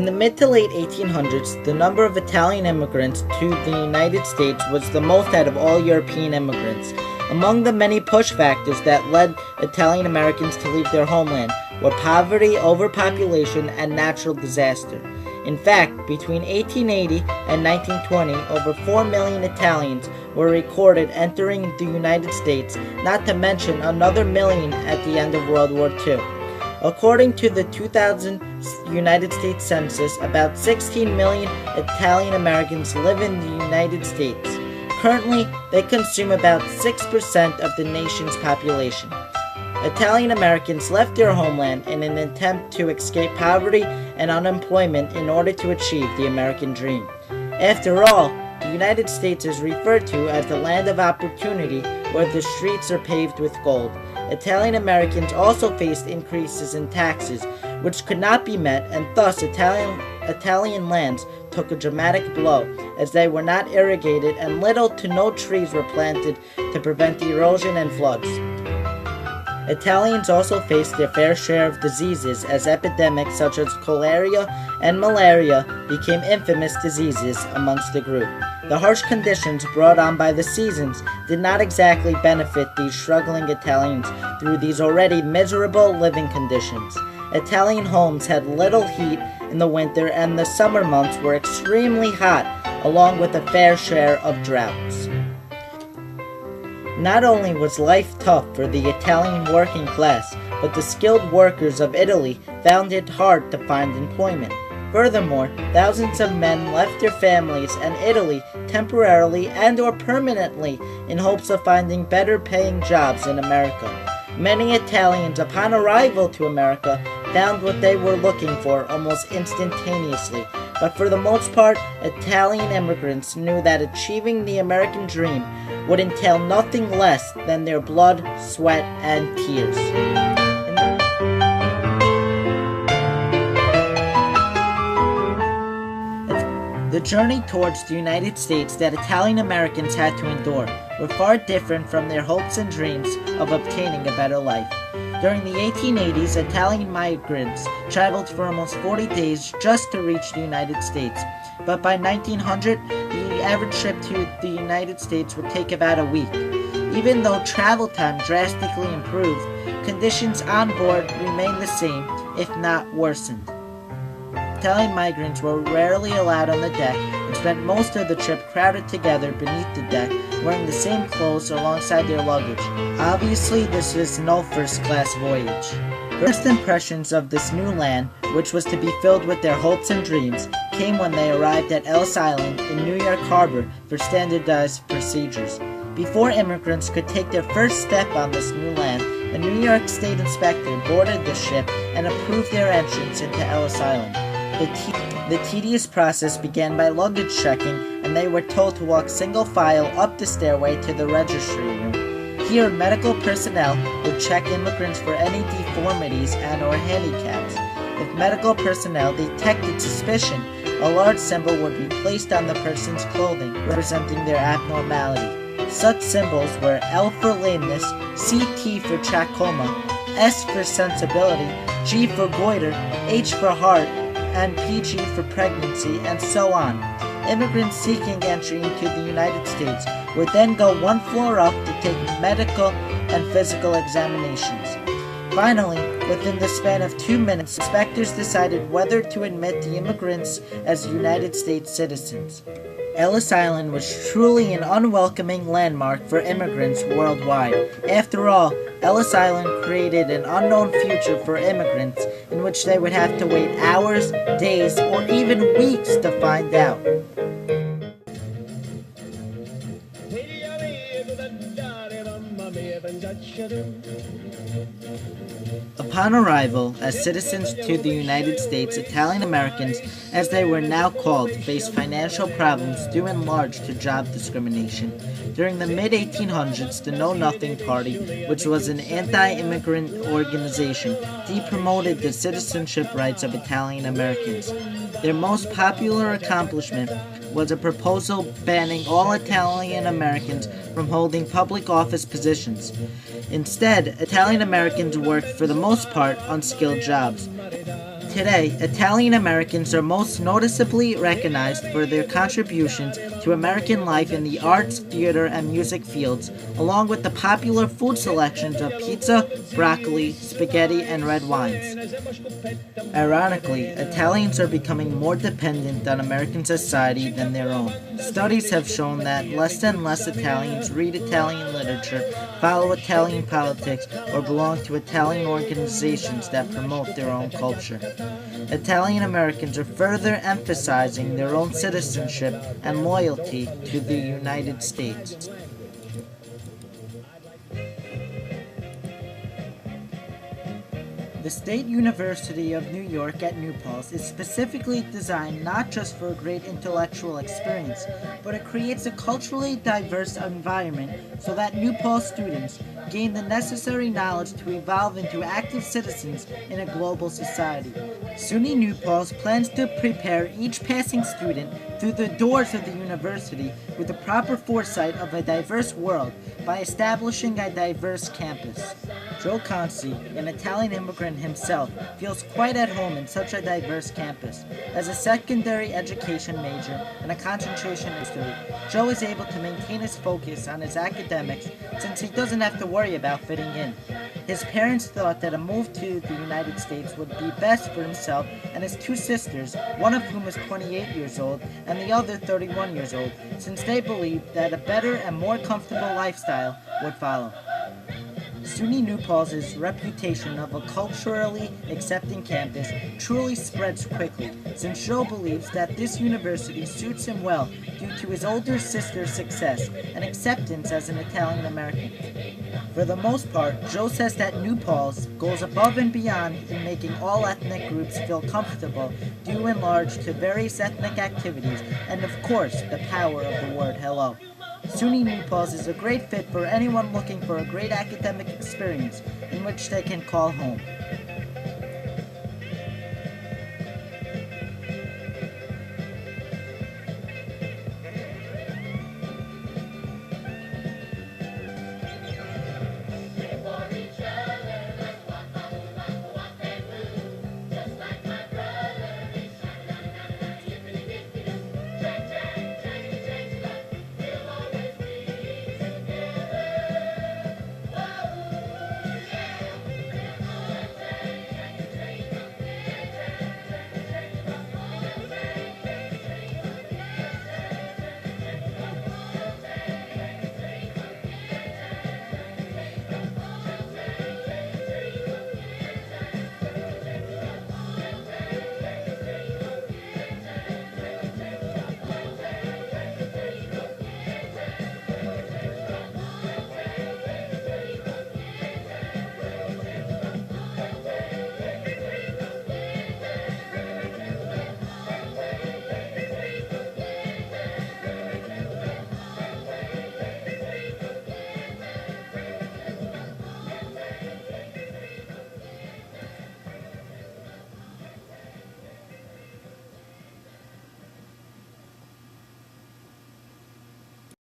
In the mid to late 1800s, the number of Italian immigrants to the United States was the most out of all European immigrants. Among the many push factors that led Italian Americans to leave their homeland were poverty, overpopulation, and natural disaster. In fact, between 1880 and 1920, over 4 million Italians were recorded entering the United States, not to mention another million at the end of World War II. According to the 2000 United States Census, about 16 million Italian Americans live in the United States. Currently, they consume about 6% of the nation's population. Italian Americans left their homeland in an attempt to escape poverty and unemployment in order to achieve the American dream. After all, the United States is referred to as the land of opportunity, where the streets are paved with gold. Italian Americans also faced increases in taxes, which could not be met, and thus Italian lands took a dramatic blow, as they were not irrigated and little to no trees were planted to prevent erosion and floods. Italians also faced their fair share of diseases, as epidemics such as cholera and malaria became infamous diseases amongst the group. The harsh conditions brought on by the seasons did not exactly benefit these struggling Italians through these already miserable living conditions. Italian homes had little heat in the winter, and the summer months were extremely hot, along with a fair share of droughts. Not only was life tough for the Italian working class, but the skilled workers of Italy found it hard to find employment. Furthermore, thousands of men left their families and Italy temporarily and/or permanently in hopes of finding better paying jobs in America. Many Italians, upon arrival to America, found what they were looking for almost instantaneously. But for the most part, Italian immigrants knew that achieving the American dream would entail nothing less than their blood, sweat, and tears. The journey towards the United States that Italian Americans had to endure were far different from their hopes and dreams of obtaining a better life. During the 1880s, Italian migrants traveled for almost 40 days just to reach the United States. But by 1900, the average trip to the United States would take about a week. Even though travel time drastically improved, conditions on board remained the same, if not worsened. Italian migrants were rarely allowed on the deck and spent most of the trip crowded together beneath the deck, wearing the same clothes alongside their luggage. Obviously, this is no first-class voyage. First impressions of this new land, which was to be filled with their hopes and dreams, came when they arrived at Ellis Island in New York Harbor for standardized procedures. Before immigrants could take their first step on this new land, a New York State inspector boarded the ship and approved their entrance into Ellis Island. The tedious process began by luggage checking, and they were told to walk single file up the stairway to the registry room. Here, medical personnel would check immigrants for any deformities and/or handicaps. If medical personnel detected suspicion, a large symbol would be placed on the person's clothing, representing their abnormality. Such symbols were L for lameness, CT for trachoma, S for sensibility, G for goiter, H for heart, and PG for pregnancy, and so on. Immigrants seeking entry into the United States would then go one floor up to take medical and physical examinations. Finally, within the span of 2 minutes, inspectors decided whether to admit the immigrants as United States citizens. Ellis Island was truly an unwelcoming landmark for immigrants worldwide. After all, Ellis Island created an unknown future for immigrants in which they would have to wait hours, days, or even weeks to find out. Upon arrival as citizens to the United States, Italian Americans, as they were now called, faced financial problems due in large to job discrimination. During the mid-1800s, the Know Nothing Party, which was an anti-immigrant organization, depromoted the citizenship rights of Italian Americans. Their most popular accomplishment was a proposal banning all Italian Americans from holding public office positions. Instead, Italian Americans worked for the most part unskilled jobs. Today, Italian Americans are most noticeably recognized for their contributions to American life in the arts, theater, and music fields, along with the popular food selections of pizza, broccoli, spaghetti, and red wines. Ironically, Italians are becoming more dependent on American society than their own. Studies have shown that less and less Italians read Italian literature, follow Italian politics, or belong to Italian organizations that promote their own culture. Italian Americans are further emphasizing their own citizenship and loyalty to the United States. The State University of New York at New Paltz is specifically designed not just for a great intellectual experience, but it creates a culturally diverse environment so that New Paltz students gain the necessary knowledge to evolve into active citizens in a global society. SUNY New Paltz plans to prepare each passing student through the doors of the university with the proper foresight of a diverse world by establishing a diverse campus. Joe Conci, an Italian immigrant himself, feels quite at home in such a diverse campus. As a secondary education major and a concentration in history, Joe is able to maintain his focus on his academics since he doesn't have to worry about fitting in. His parents thought that a move to the United States would be best for himself and his two sisters, one of whom is 28 years old and the other 31 years old, since they believed that a better and more comfortable lifestyle would follow. SUNY New Paltz's reputation of a culturally accepting campus truly spreads quickly, since Joe believes that this university suits him well due to his older sister's success and acceptance as an Italian American. For the most part, Joe says that New Paltz goes above and beyond in making all ethnic groups feel comfortable due in large to various ethnic activities and, of course, the power of the word hello. SUNY New Paltz is a great fit for anyone looking for a great academic experience in which they can call home.